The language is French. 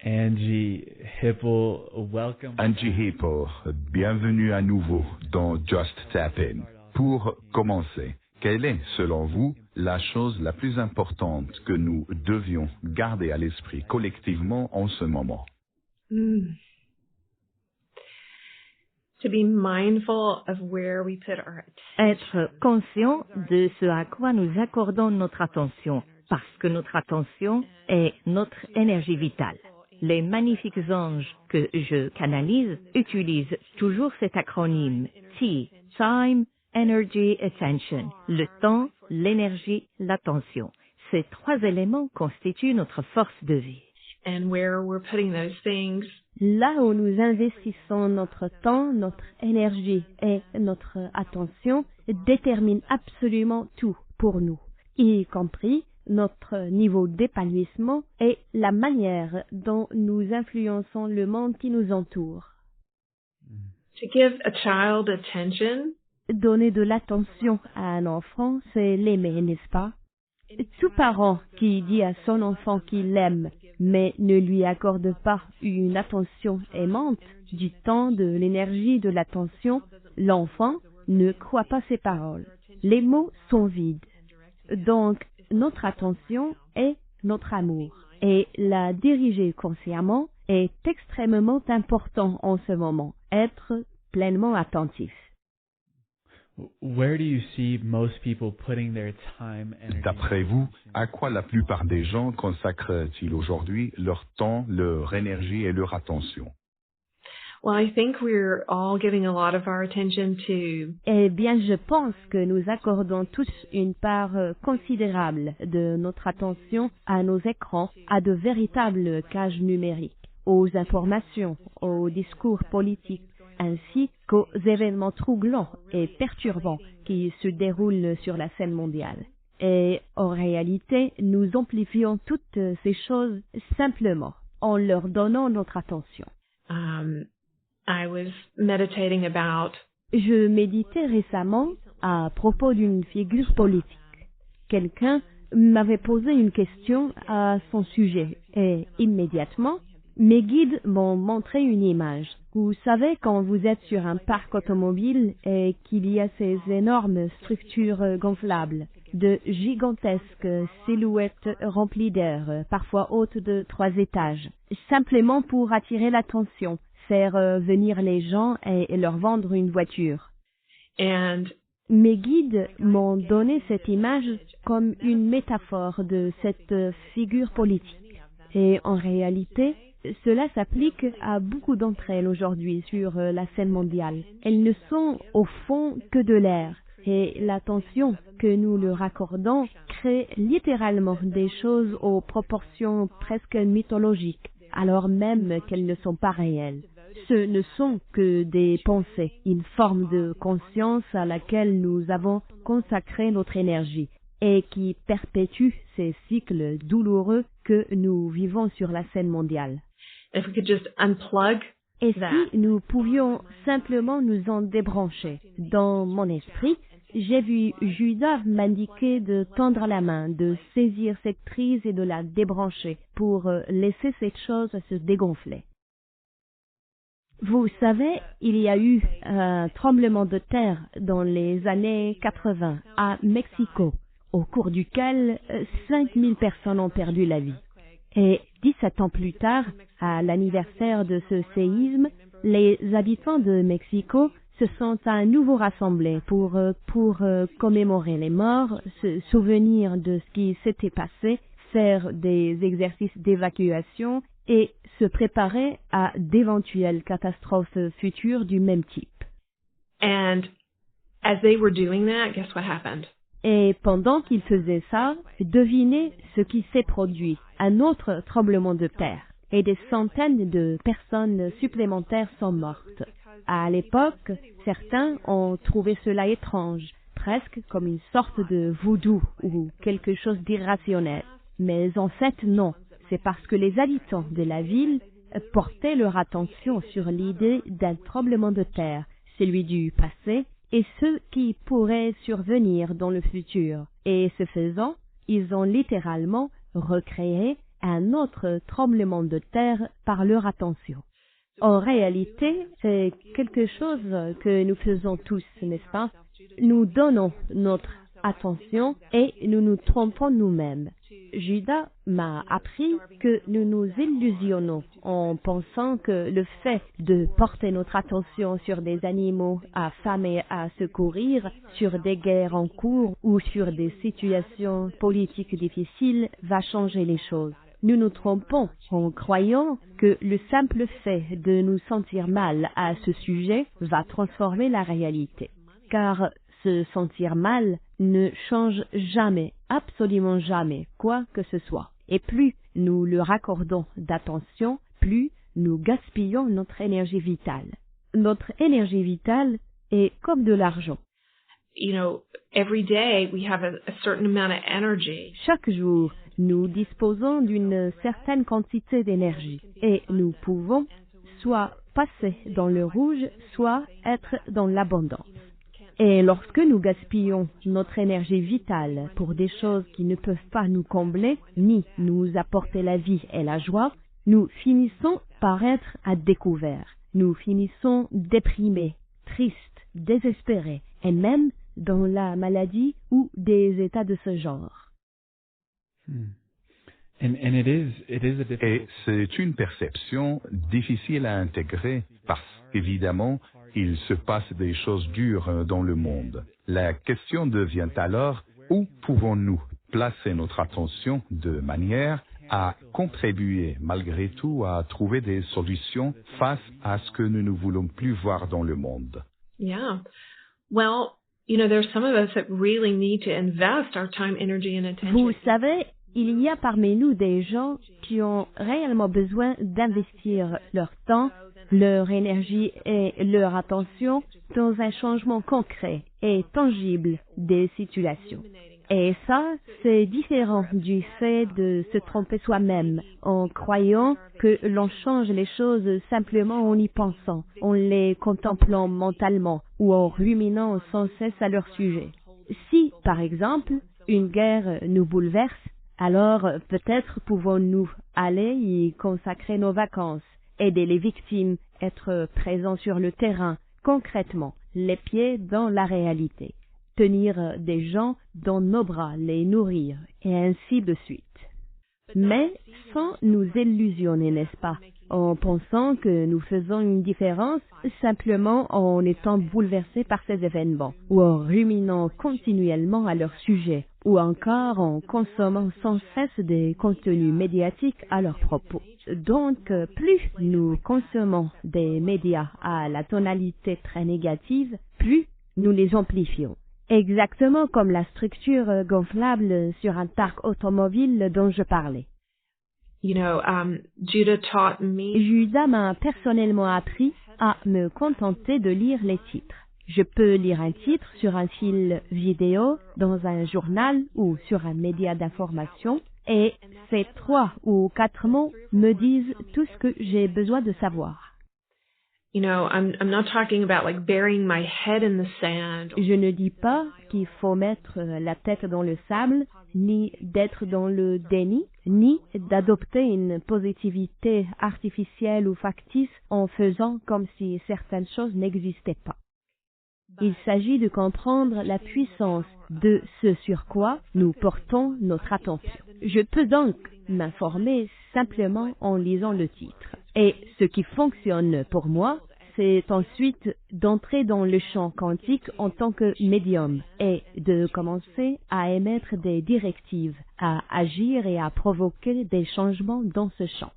Angie Hipple, welcome. Angie Hipple, bienvenue à nouveau dans Just Tap In. Pour commencer, quelle est, selon vous, la chose la plus importante que nous devions garder à l'esprit collectivement en ce moment? To be mindful of where we put our Être conscient de ce à quoi nous accordons notre attention, parce que notre attention est notre énergie vitale. Les magnifiques anges que je canalise utilisent toujours cet acronyme T, Time, Energy, Attention. Le temps, l'énergie, l'attention. Ces trois éléments constituent notre force de vie. and where we're putting those things. Là où nous investissons notre temps, notre énergie et notre attention détermine absolument tout pour nous, y compris notre niveau d'épanouissement et la manière dont nous influençons le monde qui nous entoure. To give a child attention, Donner de l'attention à un enfant, c'est l'aimer, n'est-ce pas? Tout parent qui dit à son enfant qu'il l'aime, mais ne lui accorde pas une attention aimante, du temps, de l'énergie, de l'attention, l'enfant ne croit pas ses paroles. Les mots sont vides. Donc, notre attention est notre amour. Et la diriger consciemment est extrêmement important en ce moment. Être pleinement attentif. Where do you see most people putting their time, energy, D'après vous, à quoi la plupart des gens consacrent-ils aujourd'hui leur temps, leur énergie et leur attention? well, I think we're all giving a lot of our attention to Eh bien, je pense que nous accordons tous une part considérable de notre attention à nos écrans, à de véritables cages numériques, aux informations, aux discours politiques, ainsi qu'aux événements troublants et perturbants qui se déroulent sur la scène mondiale. Et en réalité, nous amplifions toutes ces choses simplement en leur donnant notre attention. I was meditating about Je méditais récemment à propos d'une figure politique. Quelqu'un m'avait posé une question à son sujet et immédiatement, mes guides m'ont montré une image. Vous savez, quand vous êtes sur un parc automobile et qu'il y a ces énormes structures gonflables, de gigantesques silhouettes remplies d'air, parfois hautes de 3 étages, simplement pour attirer l'attention, faire venir les gens et leur vendre une voiture. and Mes guides m'ont donné cette image comme une métaphore de cette figure politique. Et en réalité, cela s'applique à beaucoup d'entre elles aujourd'hui sur la scène mondiale. Elles ne sont au fond que de l'air. Et l'attention que nous leur accordons crée littéralement des choses aux proportions presque mythologiques, alors même qu'elles ne sont pas réelles. Ce ne sont que des pensées, une forme de conscience à laquelle nous avons consacré notre énergie et qui perpétue ces cycles douloureux que nous vivons sur la scène mondiale. if we could just unplug Et that. si nous pouvions simplement nous en débrancher? Dans mon esprit, j'ai vu Judas m'indiquer de tendre la main, de saisir cette prise et de la débrancher pour laisser cette chose se dégonfler. Vous savez, il y a eu un tremblement de terre dans les années 80 à Mexico, au cours duquel 5000 personnes ont perdu la vie. Et 17 ans plus tard, à l'anniversaire de ce séisme, les habitants de Mexico se sont à nouveau rassemblés pour commémorer les morts, se souvenir de ce qui s'était passé, faire des exercices d'évacuation et se préparer à d'éventuelles catastrophes futures du même type. And as they were doing that, guess what happened? Et pendant qu'ils faisaient ça, devinez ce qui s'est produit. Un autre tremblement de terre. Et des centaines de personnes supplémentaires sont mortes. À l'époque, certains ont trouvé cela étrange, presque comme une sorte de voodoo ou quelque chose d'irrationnel. Mais en fait, non. C'est parce que les habitants de la ville portaient leur attention sur l'idée d'un tremblement de terre, celui du passé, et ceux qui pourraient survenir dans le futur. Et ce faisant, ils ont littéralement recréé un autre tremblement de terre par leur attention. En réalité, c'est quelque chose que nous faisons tous, n'est-ce pas? Nous donnons notre attention et nous nous trompons nous-mêmes. Judas m'a appris que nous nous illusionnons en pensant que le fait de porter notre attention sur des animaux affamés à secourir, sur des guerres en cours ou sur des situations politiques difficiles va changer les choses. Nous nous trompons en croyant que le simple fait de nous sentir mal à ce sujet va transformer la réalité. Car se sentir mal ne change jamais, absolument jamais, quoi que ce soit. Et plus nous leur accordons d'attention, plus nous gaspillons notre énergie vitale. Notre énergie vitale est comme de l'argent. Every day we have a certain amount of energy. Chaque jour, nous disposons d'une certaine quantité d'énergie et nous pouvons soit passer dans le rouge, soit être dans l'abondance. Et lorsque nous gaspillons notre énergie vitale pour des choses qui ne peuvent pas nous combler, ni nous apporter la vie et la joie, nous finissons par être à découvert. Nous finissons déprimés, tristes, désespérés, et même dans la maladie ou des états de ce genre. Et c'est une perception difficile à intégrer parce qu'évidemment, il se passe des choses dures dans le monde. La question devient alors, où pouvons-nous placer notre attention de manière à contribuer malgré tout à trouver des solutions face à ce que nous ne voulons plus voir dans le monde? Yeah. Well, there's some of us that really need to invest our time, energy, and attention. Vous savez, il y a parmi nous des gens qui ont réellement besoin d'investir leur temps, leur énergie et leur attention dans un changement concret et tangible des situations. Et ça, c'est différent du fait de se tromper soi-même en croyant que l'on change les choses simplement en y pensant, en les contemplant mentalement ou en ruminant sans cesse à leur sujet. Si, par exemple, une guerre nous bouleverse, alors peut-être pouvons-nous aller y consacrer nos vacances, aider les victimes, être présents sur le terrain, concrètement, les pieds dans la réalité, tenir des gens dans nos bras, les nourrir, et ainsi de suite. Mais sans nous illusionner, n'est-ce pas, en pensant que nous faisons une différence simplement en étant bouleversés par ces événements, ou en ruminant continuellement à leur sujet, ou encore en consommant sans cesse des contenus médiatiques à leur propos. Donc, plus nous consommons des médias à la tonalité très négative, plus nous les amplifions. Exactement comme la structure gonflable sur un parc automobile dont je parlais. Judas m'a personnellement appris à me contenter de lire les titres. Je peux lire un titre sur un fil vidéo, dans un journal ou sur un média d'information, et ces 3 ou 4 mots me disent tout ce que j'ai besoin de savoir. I'm not talking about burying my head in the sand. Je ne dis pas qu'il faut mettre la tête dans le sable, ni d'être dans le déni, ni d'adopter une positivité artificielle ou factice en faisant comme si certaines choses n'existaient pas. Il s'agit de comprendre la puissance de ce sur quoi nous portons notre attention. Je peux donc m'informer simplement en lisant le titre. Et ce qui fonctionne pour moi, c'est ensuite d'entrer dans le champ quantique en tant que médium et de commencer à émettre des directives, à agir et à provoquer des changements dans ce champ.